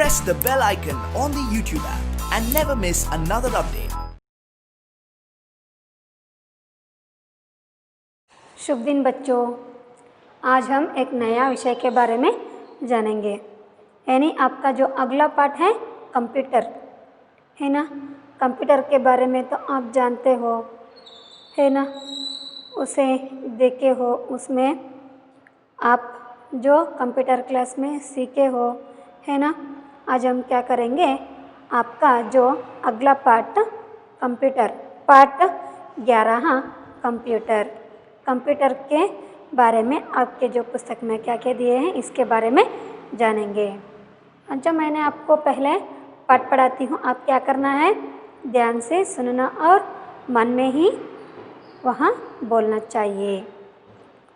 press the bell icon on the YouTube app and never miss another update. शुभ दिन बच्चों, आज हम एक नया विषय के बारे में जानेंगे। यानी आपका जो अगला पाठ है कंप्यूटर है ना। कंप्यूटर के बारे में तो आप जानते हो है ना, उसे देखे हो, उसमें आप जो कंप्यूटर क्लास में सीखे हो है ना। आज हम क्या करेंगे, आपका जो अगला पाठ कंप्यूटर पाठ 11 कंप्यूटर के बारे में आपके जो पुस्तक में क्या क्या दिए हैं इसके बारे में जानेंगे। जो मैंने आपको पहले पाठ पढ़ाती हूँ, आप क्या करना है, ध्यान से सुनना और मन में ही वहाँ बोलना चाहिए।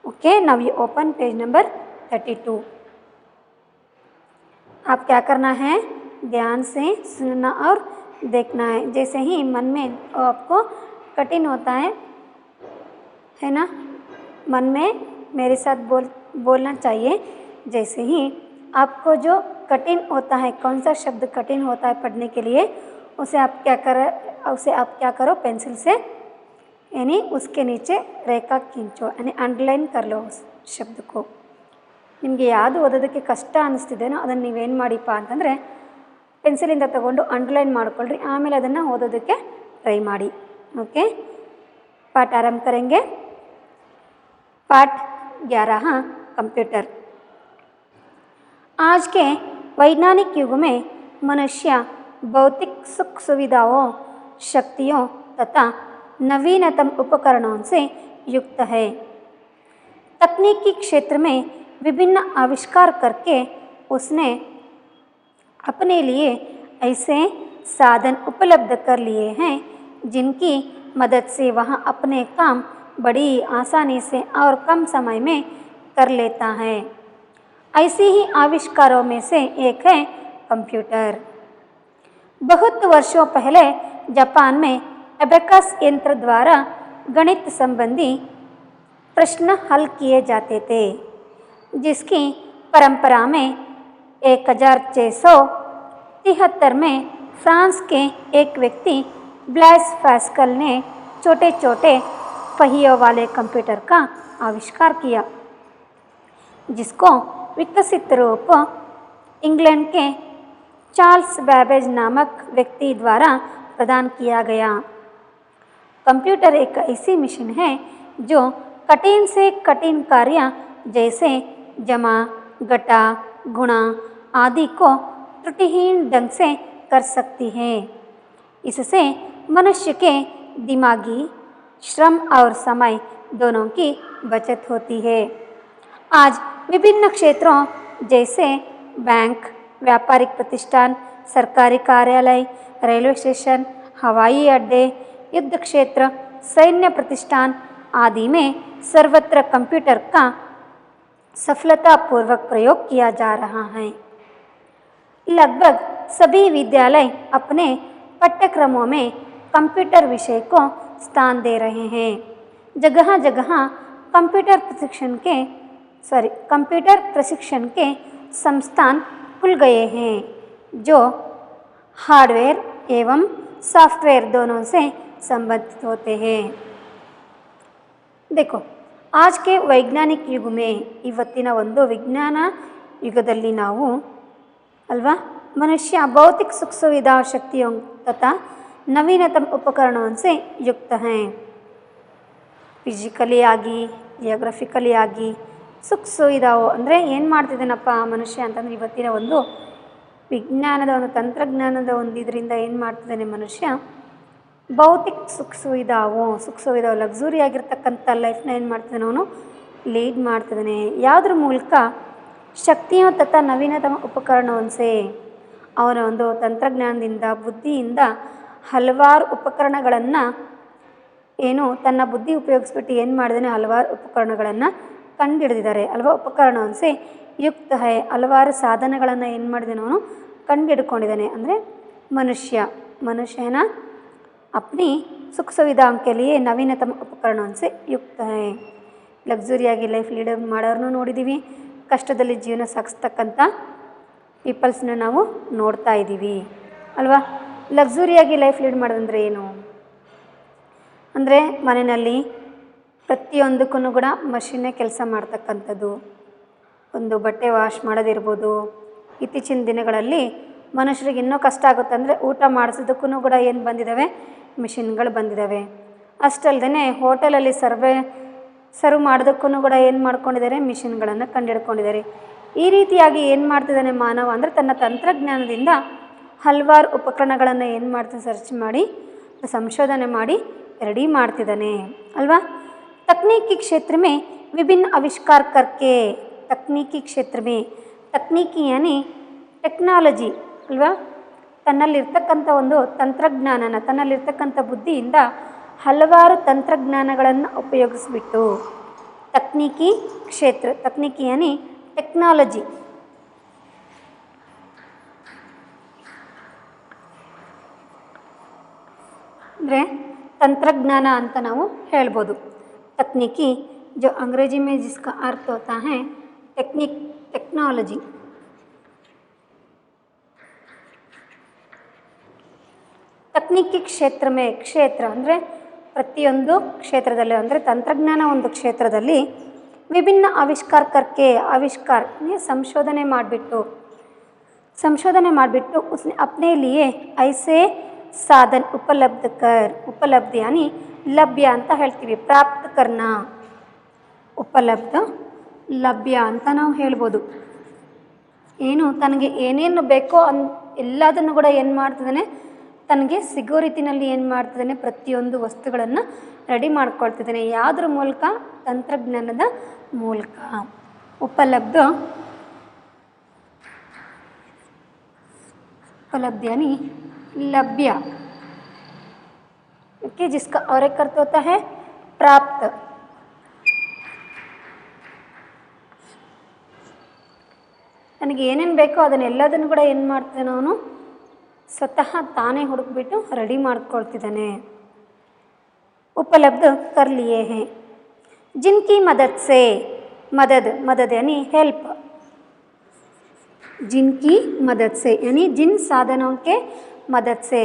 Okay, now you open page number 32। आप क्या करना है, ध्यान से सुनना और देखना है। जैसे ही मन में आपको कठिन होता है ना, मन में मेरे साथ बोलना चाहिए। जैसे ही आपको जो कठिन होता है, कौन सा शब्द कठिन होता है पढ़ने के लिए, उसे आप क्या करो, पेंसिल से यानी उसके नीचे रेखा खींचो, यानी अंडरलाइन कर लो उस शब्द को। ನಿಮಗೆ ಯಾವುದು ಓದೋದಕ್ಕೆ ಕಷ್ಟ ಅನ್ನಿಸ್ತಿದೆನೋ ಅದನ್ನು ನೀವೇನು ಮಾಡಿಪ್ಪ ಅಂತಂದರೆ ಪೆನ್ಸಿಲಿಂದ ತಗೊಂಡು ಅಂಡರ್ಲೈನ್ ಮಾಡ್ಕೊಳ್ರಿ, ಆಮೇಲೆ ಅದನ್ನು ಓದೋದಕ್ಕೆ ಟ್ರೈ ಮಾಡಿ। ओके, पाठ आरंभ करेंगे। पाठ 11 कंप्यूटर। आज के वैज्ञानिक युग में मनुष्य भौतिक सुख सुविधाओं, शक्तियों तथा नवीनतम उपकरणों से युक्त है। तकनीकी क्षेत्र में विभिन्न आविष्कार करके उसने अपने लिए ऐसे साधन उपलब्ध कर लिए हैं जिनकी मदद से वह अपने काम बड़ी आसानी से और कम समय में कर लेता है। ऐसे ही आविष्कारों में से एक है कंप्यूटर। बहुत वर्षों पहले जापान में एबेकस यंत्र द्वारा गणित संबंधी प्रश्न हल किए जाते थे, जिसकी परंपरा में 1673 में फ्रांस के एक व्यक्ति ब्लैस पास्कल ने छोटे छोटे पहियों वाले कंप्यूटर का आविष्कार किया, जिसको विकसित रूप इंग्लैंड के चार्ल्स बैबेज नामक व्यक्ति द्वारा प्रदान किया गया। कंप्यूटर एक ऐसी मशीन है जो कठिन से कठिन कार्य जैसे जमा, घटा, गुणा आदि को त्रुटिहीन ढंग से कर सकती है। इससे मनुष्य के दिमागी श्रम और समय दोनों की बचत होती है। आज विभिन्न क्षेत्रों जैसे बैंक, व्यापारिक प्रतिष्ठान, सरकारी कार्यालय, रेलवे स्टेशन, हवाई अड्डे, युद्ध क्षेत्र, सैन्य प्रतिष्ठान आदि में सर्वत्र कंप्यूटर का सफलतापूर्वक प्रयोग किया जा रहा है। लगभग सभी विद्यालय अपने पाठ्यक्रमों में कंप्यूटर विषय को स्थान दे रहे हैं। जगह जगह कंप्यूटर प्रशिक्षण के संस्थान खुल गए हैं, जो हार्डवेयर एवं सॉफ्टवेयर दोनों से संबंधित होते हैं। देखो, आज के वैज्ञानिक युग में ಇವತ್ತಿನ ಒಂದು ವಿಜ್ಞಾನ ಯುಗದಲ್ಲಿ ನಾವು अल्वा मनुष्य भौतिक सुख सुविधा शक्तियों तथा नवीनतम उपकरणों से युक्त हैं। ಫಿಸಿಕಲಿ ಆಗಿ, ಜಿಯೋಗ್ರಫಿಕಲಿ ಆಗಿ ಸುಖ ಸುವಿಧಾವು ಅಂದರೆ ಏನು ಮಾಡ್ತಿದ್ದಾನಪ್ಪ ಮನುಷ್ಯ ಅಂತಂದರೆ, ಇವತ್ತಿನ ಒಂದು ವಿಜ್ಞಾನದ ಒಂದು ತಂತ್ರಜ್ಞಾನದ ಒಂದು ಇದರಿಂದ ಏನು ಮಾಡ್ತಿದ್ದಾನೆ ಮನುಷ್ಯ, ಭೌತಿಕ ಸುಖ ಸುವಿಧಾವು ಲಕ್ಸುರಿ ಆಗಿರ್ತಕ್ಕಂಥ ಲೈಫ್ನ ಏನು ಮಾಡ್ತಿದ್ದಾನೆ ಅವನು ಲೀಡ್ ಮಾಡ್ತಿದ್ದಾನೆ। ಯಾವುದ್ರ ಮೂಲಕ, ಶಕ್ತಿಯೋ ತಥಾ ನವೀನತಮ ಉಪಕರಣವನ್ಸೆ, ಅವನ ಒಂದು ತಂತ್ರಜ್ಞಾನದಿಂದ, ಬುದ್ಧಿಯಿಂದ ಹಲವಾರು ಉಪಕರಣಗಳನ್ನು ಏನು ತನ್ನ ಬುದ್ಧಿ ಉಪಯೋಗಿಸ್ಬಿಟ್ಟು ಏನು ಮಾಡಿದಾನೆ, ಹಲವಾರು ಉಪಕರಣಗಳನ್ನು ಕಂಡುಹಿಡಿದಿದ್ದಾರೆ ಅಲ್ವಾ। ಉಪಕರಣವನ್ಸೆ ಯುಕ್ತ ಹೈ, ಹಲವಾರು ಸಾಧನಗಳನ್ನು ಏನು ಮಾಡಿದಾನೆ ಅವನು ಕಂಡುಹಿಡ್ಕೊಂಡಿದ್ದಾನೆ। ಅಂದರೆ ಮನುಷ್ಯನ अपनी सुख सुविधाओं के लिए नवीनतम उपकरणों से युक्त है। ಲಕ್ಸುರಿಯಾಗಿ ಲೈಫ್ ಲೀಡ್ ಮಾಡೋರನ್ನು ನೋಡಿದ್ದೀವಿ, ಕಷ್ಟದಲ್ಲಿ ಜೀವನ ಸಾಗಿಸ್ತಕ್ಕಂಥ ಪೀಪಲ್ಸ್ನ ನಾವು ನೋಡ್ತಾ ಇದ್ದೀವಿ ಅಲ್ವಾ. ಲಕ್ಸುರಿಯಾಗಿ ಲೈಫ್ ಲೀಡ್ ಮಾಡೋದಂದರೆ ಏನು ಅಂದರೆ ಮನೆಯಲ್ಲಿ ಪ್ರತಿಯೊಂದಕ್ಕೂ ಕೂಡ ಮಷಿನ್ನೇ ಕೆಲಸ ಮಾಡ್ತಕ್ಕಂಥದ್ದು. ಒಂದು ಬಟ್ಟೆ ವಾಶ್ ಮಾಡೋದಿರ್ಬೋದು. ಇತ್ತೀಚಿನ ದಿನಗಳಲ್ಲಿ ಮನುಷ್ಯರಿಗೆ ಇನ್ನೂ ಕಷ್ಟ ಆಗುತ್ತೆ ಅಂದರೆ ಊಟ ಮಾಡಿಸೋದಕ್ಕೂ ಕೂಡ ಏನು ಬಂದಿದ್ದಾವೆ, ಮಿಷಿನ್ಗಳು ಬಂದಿದ್ದಾವೆ. ಅಷ್ಟಲ್ಲದೆ ಹೋಟೆಲಲ್ಲಿ ಸರ್ವ್ ಮಾಡೋದಕ್ಕೂ ಕೂಡ ಏನು ಮಾಡ್ಕೊಂಡಿದ್ದಾರೆ, ಮಿಷಿನ್ಗಳನ್ನು ಕಂಡುಹಿಡ್ಕೊಂಡಿದ್ದಾರೆ. ಈ ರೀತಿಯಾಗಿ ಏನು ಮಾಡ್ತಿದ್ದಾನೆ ಮಾನವ ಅಂದರೆ ತನ್ನ ತಂತ್ರಜ್ಞಾನದಿಂದ ಹಲವಾರು ಉಪಕರಣಗಳನ್ನು ಏನು ಮಾಡ್ತಾನೆ, ಸರ್ಚ್ ಮಾಡಿ ಸಂಶೋಧನೆ ಮಾಡಿ ರೆಡಿ ಮಾಡ್ತಿದ್ದಾನೆ ಅಲ್ವಾ. तकनीकी क्षेत्र में विभिन्न आविष्कार करके, तकनीकी क्षेत्र में तकनीकी यानी ಟೆಕ್ನಾಲಜಿ ಅಲ್ವಾ, ತನ್ನಲ್ಲಿರ್ತಕ್ಕಂಥ ಒಂದು ತಂತ್ರಜ್ಞಾನನ, ತನ್ನಲ್ಲಿರ್ತಕ್ಕಂಥ ಬುದ್ಧಿಯಿಂದ ಹಲವಾರು ತಂತ್ರಜ್ಞಾನಗಳನ್ನು ಉಪಯೋಗಿಸ್ಬಿಟ್ಟು ತಕ್ನೀಕಿ ಕ್ಷೇತ್ರ, ತಕ್ನೀಕಿ ಯಾನಿ ಟೆಕ್ನಾಲಜಿ, ಅಂದರೆ ತಂತ್ರಜ್ಞಾನ ಅಂತ ನಾವು ಹೇಳ್ಬೋದು. तकनीकी जो अंग्रेजी में जिसका अर्थ होता है टेक्नोलॉजी. तकनीकी क्षेत्र में, ಕ್ಷೇತ್ರ ಅಂದರೆ ಪ್ರತಿಯೊಂದು ಕ್ಷೇತ್ರದಲ್ಲಿ ಅಂದರೆ ತಂತ್ರಜ್ಞಾನ ಒಂದು ಕ್ಷೇತ್ರದಲ್ಲಿ ವಿಭಿನ್ನ ಆವಿಷ್ಕಾರ ಕರ್ಕೆ, ಆವಿಷ್ಕಾರ ಸಂಶೋಧನೆ ಮಾಡಿಬಿಟ್ಟು उसने अपने लिए ऐसे साधन उपलब्ध कर, उपलब्ध यानी ಲಭ್ಯ ಅಂತ ಹೇಳ್ತೀವಿ, ಪ್ರಾಪ್ತ ಕರ್ನ, ಉಪಲಬ್ಧ ಲಭ್ಯ ಅಂತ ನಾವು ಹೇಳ್ಬೋದು. ಏನು ತನಗೆ ಏನೇನು ಬೇಕೋ ಎಲ್ಲದನ್ನು ಕೂಡ ಏನು ಮಾಡ್ತಿದ್ದಾನೆ, ತನಗೆ ಸಿಗೋ ರೀತಿಯಲ್ಲಿ ಏನು ಮಾಡ್ತಿದ್ದಾನೆ, ಪ್ರತಿಯೊಂದು ವಸ್ತುಗಳನ್ನು ರೆಡಿ ಮಾಡ್ಕೊಳ್ತಿದ್ದಾನೆ. ಯಾವುದ್ರ ಮೂಲಕ, ತಂತ್ರಜ್ಞಾನದ ಮೂಲಕ. ಉಪಲಬ್ಧ उपलब्धियानी लभ्य, ओके, जिसका और एक अर्थ होता है प्राप्त. ನನಗೆ ಏನೇನು ಬೇಕೋ ಅದನ್ನೆಲ್ಲದನ್ನು ಕೂಡ ಏನು ಮಾಡ್ತಾನೆ ಅವನು, ಸ್ವತಃ ತಾನೇ ಹುಡುಕ್ಬಿಟ್ಟು ರೆಡಿ ಮಾಡ್ಕೊಳ್ತಿದ್ದಾನೆ. उपलब्ध कर लिए हैं जिनकी मदद से, मदद यानी हेल्प, जिनकी मदद से यानी जिन साधनों के मदद से,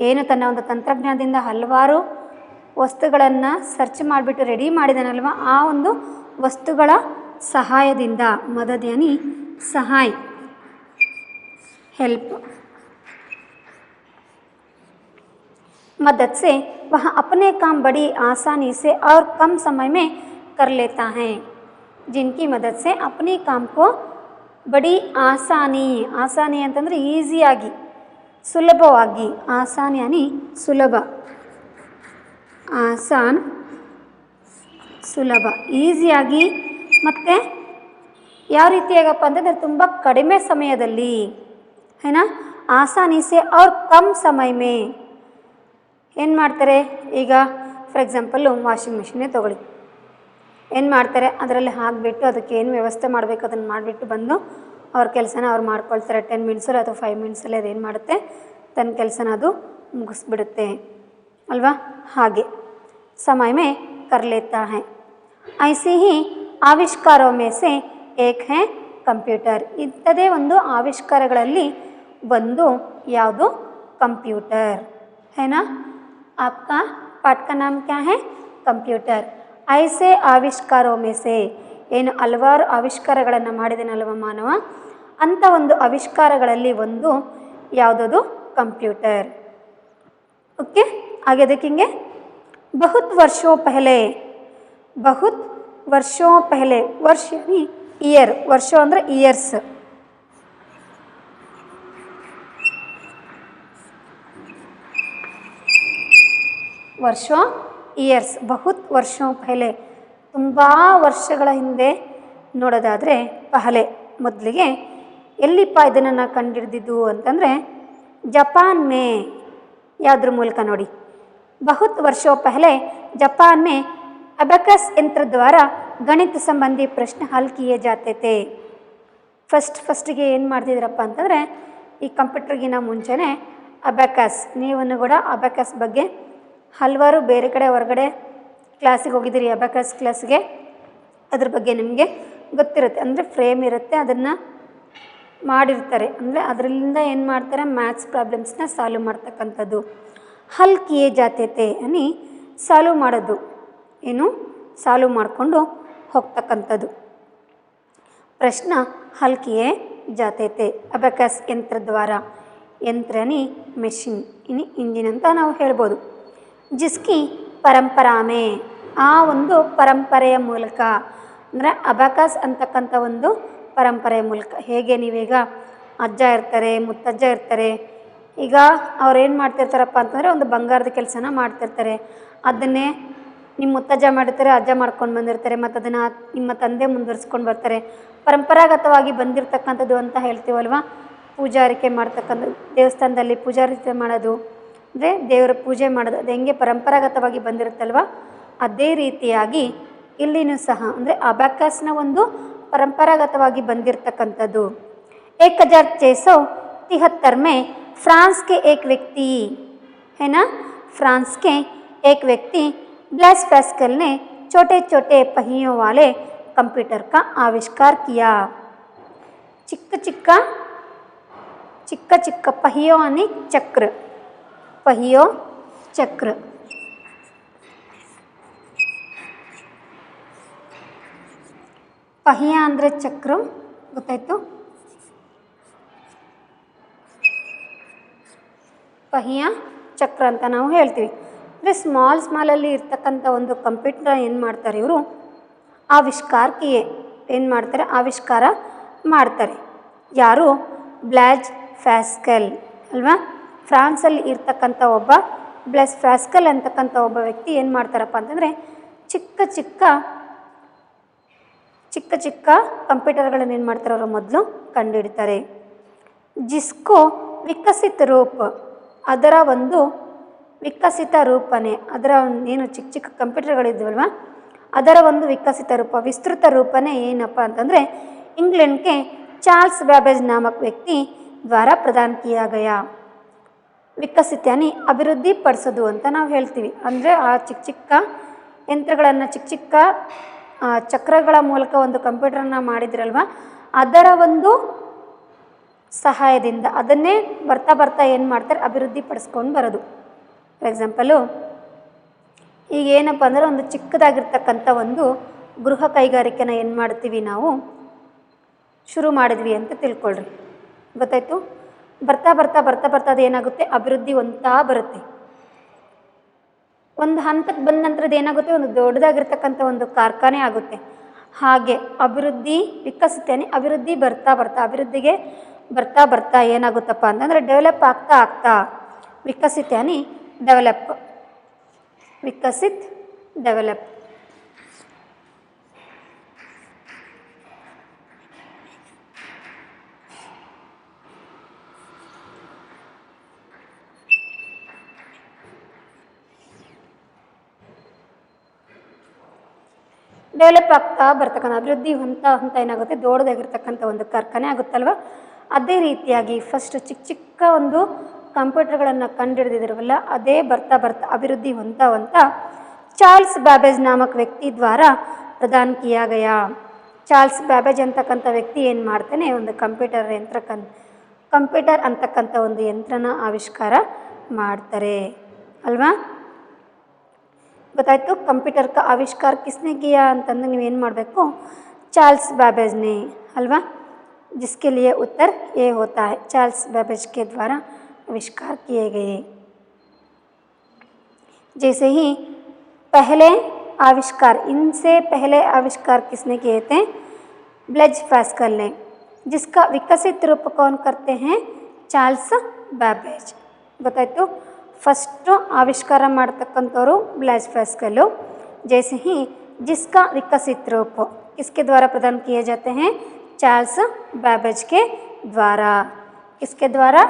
ಏನು ತನ್ನ ಒಂದು ತಂತ್ರಜ್ಞಾನದಿಂದ ಹಲವಾರು ವಸ್ತುಗಳನ್ನು ಸರ್ಚ್ ಮಾಡಿಬಿಟ್ಟು ರೆಡಿ ಮಾಡಿದಾನಲ್ವ, ಆ ಒಂದು ವಸ್ತುಗಳ ಸಹಾಯದಿಂದ, ಮದದ್ ಯಾನಿ ಸಹಾಯ, हेल्प, मदद से वह अपने काम बड़ी आसानी से और कम समय में कर लेता है. जिनकी मदद से अपने काम को बड़ी आसानी, आसानी ಅಂತಂದರೆ ಈಸಿಯಾಗಿ, ಸುಲಭವಾಗಿ, ಆಸಾನ್ ಯಾನಿ ಸುಲಭ, ಆಸಾನ್ ಸುಲಭ, ಈಸಿಯಾಗಿ, ಮತ್ತು ಯಾವ ರೀತಿಯಾಗಪ್ಪ ಅಂತಂದರೆ ತುಂಬ ಕಡಿಮೆ ಸಮಯದಲ್ಲಿ, ಏನ ಆಸಾನಿ ಸೆ ಅವ್ರ ಕಮ್ ಸಮಯ ಮೇ ಏನು ಮಾಡ್ತಾರೆ. ಈಗ ಫಾರ್ ಎಕ್ಸಾಂಪಲ್ಲು ವಾಷಿಂಗ್ ಮಿಷಿನ್ನೇ ತೊಗೊಳ್ಳಿ, ಏನು ಮಾಡ್ತಾರೆ, ಅದರಲ್ಲಿ ಹಾಕಿಬಿಟ್ಟು ಅದಕ್ಕೆ ಏನು ವ್ಯವಸ್ಥೆ ಮಾಡಬೇಕು ಅದನ್ನು ಮಾಡಿಬಿಟ್ಟು ಬಂದು ಅವ್ರ ಕೆಲಸನ ಅವ್ರು ಮಾಡ್ಕೊಳ್ತಾರೆ. 10 ಮಿನಿಟ್ಸಲ್ಲಿ ಅಥವಾ 5 ಮಿನಿಟ್ಸಲ್ಲಿ ಅದೇನು ಮಾಡುತ್ತೆ, ತನ್ನ ಕೆಲಸನ ಅದು ಮುಗಿಸ್ಬಿಡುತ್ತೆ ಅಲ್ವಾ. ಹಾಗೆ ಸಮಯ ಮೇ ಕರ್ ಲೇತಾ ಹೈ. ಐಸೆ ಹಿ ಆವಿಷ್ಕಾರೋ ಮೇ ಸೆ ಏಕ್ ಹೈ ಕಂಪ್ಯೂಟರ್. ಇಂಥದೇ ಒಂದು ಆವಿಷ್ಕಾರಗಳಲ್ಲಿ ಒಂದು ಯಾವುದು, ಕಂಪ್ಯೂಟರ್. ಹೇನಾ, आपका पाठ का नाम क्या है, कंप्यूटर. ऐसे आविष्कारों में से, ಏನು ಹಲವಾರು ಆವಿಷ್ಕಾರಗಳನ್ನು ಮಾಡಿದನಲ್ವ ಮಾನವ, ಅಂಥ ಒಂದು ಆವಿಷ್ಕಾರಗಳಲ್ಲಿ ಒಂದು ಯಾವುದದು, ಕಂಪ್ಯೂಟರ್. ಓಕೆ, आगे देखेंगे. बहुत वर्षों पहले, बहुत वर्षों पहले, वर्ष यानी ईयर, ವರ್ಷ ಅಂದರೆ ಇಯರ್ಸ್, ವರ್ಷ ಇಯರ್ಸ್, ಬಹುತ್ ವರ್ಷೋ ಪಹಲೆ, ತುಂಬ ವರ್ಷಗಳ ಹಿಂದೆ ನೋಡೋದಾದರೆ, ಪಹಲೆ ಮೊದಲಿಗೆ ಎಲ್ಲಿಪ್ಪ ಇದನ್ನು ಕಂಡುಹಿಡಿದಿದ್ದು ಅಂತಂದರೆ ಜಪಾನ್ ಮೇ. ಯಾವುದ್ರ ಮೂಲಕ ನೋಡಿ, ಬಹುತ್ ವರ್ಷೋ ಪಹಲೆ ಜಪಾನ್ ಮೇ ಅಬಕಸ್ ಯಂತ್ರ ದ್ವಾರ ಗಣಿತ ಸಂಬಂಧಿ ಪ್ರಶ್ನೆ ಹಲ್ ಕಿಯೇ ಜಾತೆ ಥೆ. ಫಸ್ಟಿಗೆ ಏನು ಮಾಡ್ತಿದ್ರಪ್ಪ ಅಂತಂದರೆ, ಈ ಕಂಪ್ಯೂಟರ್ಗಿನ ಮುಂಚೆನೇ ಅಬಕಸ್, ನೀವನ್ನು ಕೂಡ ಅಬಕಸ್ ಬಗ್ಗೆ ಹಲವಾರು ಬೇರೆ ಕಡೆ ಹೊರಗಡೆ ಕ್ಲಾಸಿಗೆ ಹೋಗಿದ್ದೀರಿ, ಅಬಕಸ್ ಕ್ಲಾಸ್ಗೆ, ಅದ್ರ ಬಗ್ಗೆ ನಿಮಗೆ ಗೊತ್ತಿರುತ್ತೆ. ಅಂದರೆ ಫ್ರೇಮ್ ಇರುತ್ತೆ, ಅದನ್ನು ಮಾಡಿರ್ತಾರೆ, ಅಂದರೆ ಅದರಿಂದ ಏನು ಮಾಡ್ತಾರೆ, ಮ್ಯಾಥ್ಸ್ ಪ್ರಾಬ್ಲಮ್ಸ್ನ ಸಾಲ್ವ್ ಮಾಡ್ತಕ್ಕಂಥದ್ದು. ಹಲ್ ಕಿಯೇ ಜಾತೆ ಥೆ అని ಸಾಲ್ವ್ ಮಾಡೋದು, ಏನು ಸಾಲ್ವ್ ಮಾಡಿಕೊಂಡು ಹೋಗ್ತಕ್ಕಂಥದ್ದು. ಪ್ರಶ್ನ ಹಲ್ ಕಿಯೇ ಜಾತೆ ಥೆ ಅಬಕಸ್ ಯಂತ್ರ ದ್ವಾರ, ಯಂತ್ರನಿ ಮೆಷಿನ್ ಇನಿ ಇಂಜಿನ್ ಅಂತ ನಾವು ಹೇಳ್ಬೋದು. ಜಿಸ್ಕಿ ಪರಂಪರಾಮೆ, ಆ ಒಂದು ಪರಂಪರೆಯ ಮೂಲಕ, ಅಂದರೆ ಅಬಕಸ್ ಅಂತಕ್ಕಂಥ ಒಂದು ಪರಂಪರೆಯ ಮೂಲಕ. ಹೇಗೆ ನೀವೀಗ ಅಜ್ಜ ಇರ್ತಾರೆ, ಮುತ್ತಜ್ಜ ಇರ್ತಾರೆ, ಈಗ ಅವ್ರೇನು ಮಾಡ್ತಿರ್ತಾರಪ್ಪ ಅಂತಂದರೆ ಒಂದು ಬಂಗಾರದ ಕೆಲಸನ ಮಾಡ್ತಿರ್ತಾರೆ. ಅದನ್ನೇ ನಿಮ್ಮ ಮುತ್ತಜ್ಜ ಮಾಡಿರ್ತಾರೆ, ಅಜ್ಜ ಮಾಡ್ಕೊಂಡು ಬಂದಿರ್ತಾರೆ, ಮತ್ತು ಅದನ್ನು ನಿಮ್ಮ ತಂದೆ ಮುಂದುವರಿಸ್ಕೊಂಡು ಬರ್ತಾರೆ. ಪರಂಪರಾಗತವಾಗಿ ಬಂದಿರತಕ್ಕಂಥದ್ದು ಅಂತ ಹೇಳ್ತೀವಲ್ವ. ಪೂಜಾರಿಕೆ ಮಾಡ್ತಕ್ಕಂಥದ್ದು, ದೇವಸ್ಥಾನದಲ್ಲಿ ಪೂಜಾರಿಕೆ ಮಾಡೋದು, ಅಂದರೆ ದೇವರ ಪೂಜೆ ಮಾಡೋದು, ಅದು ಹೆಂಗೆ ಪರಂಪರಾಗತವಾಗಿ ಬಂದಿರುತ್ತಲ್ವ, ಅದೇ ರೀತಿಯಾಗಿ ಇಲ್ಲಿನೂ ಸಹ ಅಂದರೆ ಅಬಕಸ್ನ ಒಂದು ಪರಂಪರಾಗತವಾಗಿ ಬಂದಿರತಕ್ಕಂಥದ್ದು. 1673 में फ्रांस के एक व्यक्ति है ना, फ्रांस के एक व्यक्ति ब्लैस पास्कल ने छोटे छोटे पहियों वाले कंप्यूटर का आविष्कार किया. चिक्क चिक्क पहियों यानी चक्र, पहियों चक्र. पहिಯ ಅಂದರೆ ಚಕ್ರ, ಗೊತ್ತಾಯ್ತು. पहिಯ ಚಕ್ರ ಅಂತ ನಾವು ಹೇಳ್ತೀವಿ. ಅಂದರೆ ಸ್ಮಾಲಲ್ಲಿ ಇರ್ತಕ್ಕಂಥ ಒಂದು ಕಂಪ್ಯೂಟರ್ ಏನು ಮಾಡ್ತಾರೆ ಇವರು, ಆವಿಷ್ಕಾರಕಿಯೇ ಏನು ಮಾಡ್ತಾರೆ, ಆವಿಷ್ಕಾರ ಮಾಡ್ತಾರೆ. ಯಾರು, ಬ್ಲಾಜ್ ಫ್ಯಾಸ್ಕಲ್ ಅಲ್ವಾ. ಫ್ರಾನ್ಸಲ್ಲಿ ಇರ್ತಕ್ಕಂಥ ಒಬ್ಬ ಬ್ಲಾಜ್ ಫ್ಯಾಸ್ಕಲ್ ಅಂತಕ್ಕಂಥ ಒಬ್ಬ ವ್ಯಕ್ತಿ ಏನು ಮಾಡ್ತಾರಪ್ಪ ಅಂತಂದರೆ ಚಿಕ್ಕ ಚಿಕ್ಕ ಕಂಪ್ಯೂಟರ್ಗಳನ್ನು ಏನು ಮಾಡ್ತಾರೆ ಅವರು ಮೊದಲು ಕಂಡುಹಿಡ್ತಾರೆ. ಜಿಸ್ಕೋ ವಿಕಸಿತ ರೂಪ, ಅದರ ಒಂದು ವಿಕಸಿತ ರೂಪನೇ, ಅದರ ಏನು ಚಿಕ್ಕ ಚಿಕ್ಕ ಕಂಪ್ಯೂಟರ್ಗಳಿದ್ವಲ್ವ ಅದರ ಒಂದು ವಿಕಸಿತ ರೂಪ, ವಿಸ್ತೃತ ರೂಪನೇ ಏನಪ್ಪ ಅಂತಂದರೆ ಇಂಗ್ಲೆಂಡ್ಗೆ ಚಾರ್ಲ್ಸ್ ಬ್ಯಾಬೇಜ್ ನಾಮಕ ವ್ಯಕ್ತಿ ದ್ವಾರ ಪ್ರದಾನ ಕಿಯಾ ಗಯಾ. ವಿಕಸಿತ ಯಾನಿ ಅಭಿವೃದ್ಧಿ ಪಡಿಸೋದು ಅಂತ ನಾವು ಹೇಳ್ತೀವಿ. ಅಂದರೆ ಆ ಚಿಕ್ಕ ಚಿಕ್ಕ ಯಂತ್ರಗಳನ್ನು, ಚಿಕ್ಕ ಚಿಕ್ಕ ಚಕ್ರಗಳ ಮೂಲಕ ಒಂದು ಕಂಪ್ಯೂಟರನ್ನ ಮಾಡಿದ್ರಲ್ವ, ಅದರ ಒಂದು ಸಹಾಯದಿಂದ ಅದನ್ನೇ ಬರ್ತಾ ಏನು ಮಾಡ್ತಾರೆ, ಅಭಿವೃದ್ಧಿ ಪಡಿಸ್ಕೊಂಡು ಬರೋದು. ಫಾರ್ ಎಕ್ಸಾಂಪಲು, ಈಗ ಏನಪ್ಪ ಅಂದರೆ ಒಂದು ಚಿಕ್ಕದಾಗಿರ್ತಕ್ಕಂಥ ಒಂದು ಗೃಹ ಕೈಗಾರಿಕೆನ ಏನು ಮಾಡ್ತೀವಿ ನಾವು, ಶುರು ಮಾಡಿದ್ವಿ ಅಂತ ತಿಳ್ಕೊಳ್ರಿ, ಗೊತ್ತಾಯ್ತು. ಬರ್ತಾ ಅದು ಏನಾಗುತ್ತೆ, ಅಭಿವೃದ್ಧಿ ಹೊಂದ್ತಾ ಬರುತ್ತೆ. ಒಂದು ಹಂತಕ್ಕೆ ಬಂದ ನಂತರದ್ದು ಏನಾಗುತ್ತೆ, ಒಂದು ದೊಡ್ಡದಾಗಿರ್ತಕ್ಕಂಥ ಒಂದು ಕಾರ್ಖಾನೆ ಆಗುತ್ತೆ. ಹಾಗೆ ಅಭಿವೃದ್ಧಿ ವಿಕಸಿತನೇ, ಅಭಿವೃದ್ಧಿ ಅಭಿವೃದ್ಧಿಗೆ ಬರ್ತಾ ಏನಾಗುತ್ತಪ್ಪ ಅಂತಂದರೆ ಡೆವಲಪ್ ಆಗ್ತಾ ವಿಕಸಿತನೇ ಡೆವಲಪ್, ವಿಕಸಿತ್ ಡೆವಲಪ್. ಡೆವಲಪ್ ಆಗ್ತಾ ಬರ್ತಕ್ಕಂಥ ಅಭಿವೃದ್ಧಿ ಹಂತ ಏನಾಗುತ್ತೆ, ದೊಡ್ಡದಾಗಿರ್ತಕ್ಕಂಥ ಒಂದು ಕಾರ್ಖಾನೆ ಆಗುತ್ತಲ್ವ. ಅದೇ ರೀತಿಯಾಗಿ ಫಸ್ಟ್ ಚಿಕ್ಕ ಒಂದು ಕಂಪ್ಯೂಟರ್ಗಳನ್ನು ಕಂಡುಹಿಡಿದಿದ್ರವಲ್ಲ, ಅದೇ ಬರ್ತಾ ಅಭಿವೃದ್ಧಿ ಹೊಂತ ಚಾರ್ಲ್ಸ್ ಬ್ಯಾಬೇಜ್ ನಾಮಕ ವ್ಯಕ್ತಿ ದ್ವಾರ ಪ್ರದಾನ ಕಿಯಾ ಗಯಾ. ಚಾರ್ಲ್ಸ್ ಬ್ಯಾಬೇಜ್ ಅಂತಕ್ಕಂಥ ವ್ಯಕ್ತಿ ಏನು ಮಾಡ್ತಾನೆ, ಒಂದು ಕಂಪ್ಯೂಟರ್ ಅಂತಕ್ಕಂಥ ಒಂದು ಯಂತ್ರನ ಆವಿಷ್ಕಾರ ಮಾಡ್ತಾರೆ ಅಲ್ವಾ. ಗೊತ್ತಾಯ್ತು. ಕಂಪ್ಯೂಟರ್ का आविष्कार किसने किया ಅಂತಂದ್ರೆ ನೀವೇನು ಮಾಡಬೇಕು, ಚಾರ್ಲ್ಸ್ ಬ್ಯಾಬೇಜ್ನೇ ಅಲ್ವಾ. जिसके लिए उत्तर ये होता है, चार्ल्स बैबेज के द्वारा आविष्कार किए गए. जैसे ही पहले आविष्कार, इनसे पहले आविष्कार किसने किए थे, ब्लेज पास्कल ने, जिसका विकसित रूप कौन करते हैं, चार्ल्स बैबेज. ಗೊತ್ತಾಯ್ತು. ಫಸ್ಟು ಆವಿಷ್ಕಾರ ಮಾಡ್ತಕ್ಕಂಥವ್ರು ಬ್ಲಾಜ್ ಪಾಸ್ಕಲ್. जैसे ही जिसका विकसित रूप किसके द्वारा प्रदान किए जाते हैं, चार्ल्स बैबेज के द्वारा. किसके द्वारा,